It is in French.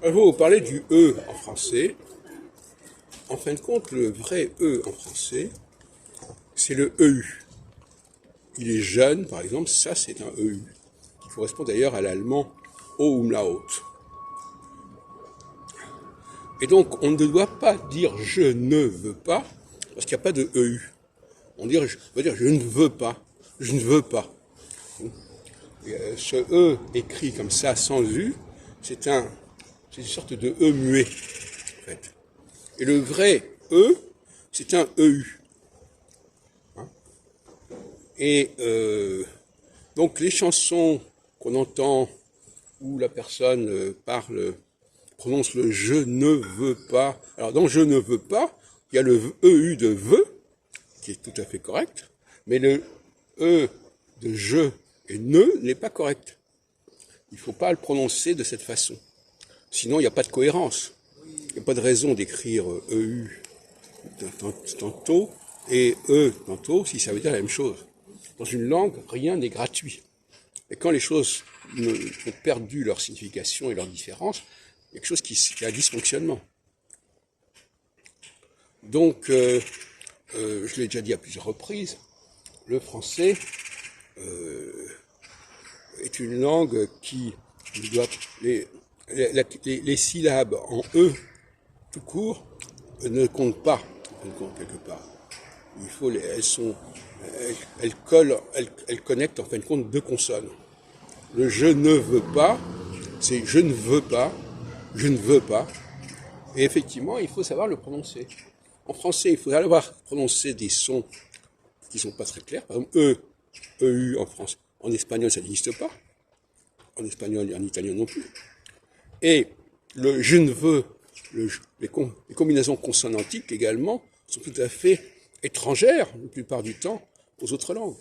Je vais vous parler du E en français. En fin de compte, le vrai E en français, c'est le EU. Il est jeune, par exemple, ça c'est un EU, qui correspond d'ailleurs à l'allemand O umlaut. Et donc, on ne doit pas dire je ne veux pas, parce qu'il n'y a pas de EU. On va dire je ne veux pas, je ne veux pas. Ce E écrit comme ça, sans U, c'est une sorte de E muet, en fait. Et le vrai E, c'est un EU. Et donc les chansons qu'on entend où la personne prononce le je ne veux pas. Alors dans je ne veux pas, il y a le EU de veut, qui est tout à fait correct, mais le E de je et ne n'est pas correct. Il ne faut pas le prononcer de cette façon. Sinon, il n'y a pas de cohérence. Il n'y a pas de raison d'écrire EU tantôt et E tantôt si ça veut dire la même chose. Dans une langue, rien n'est gratuit. Et quand les choses ont perdu leur signification et leur différence, il y a quelque chose qui a un dysfonctionnement. Donc, je l'ai déjà dit à plusieurs reprises, le français est une langue qui doit les syllabes en E tout court ne comptent pas, quelque part. Il faut elles connectent en fin de compte deux consonnes. Le je ne veux pas, c'est je ne veux pas, je ne veux pas. Et effectivement, il faut savoir le prononcer. En français, il faut savoir prononcer des sons qui sont pas très clairs. Par exemple, E, EU en France. En espagnol, ça n'existe pas. En espagnol et en italien non plus. Et le je ne veux, les combinaisons consonantiques également sont tout à fait étrangères, la plupart du temps, aux autres langues.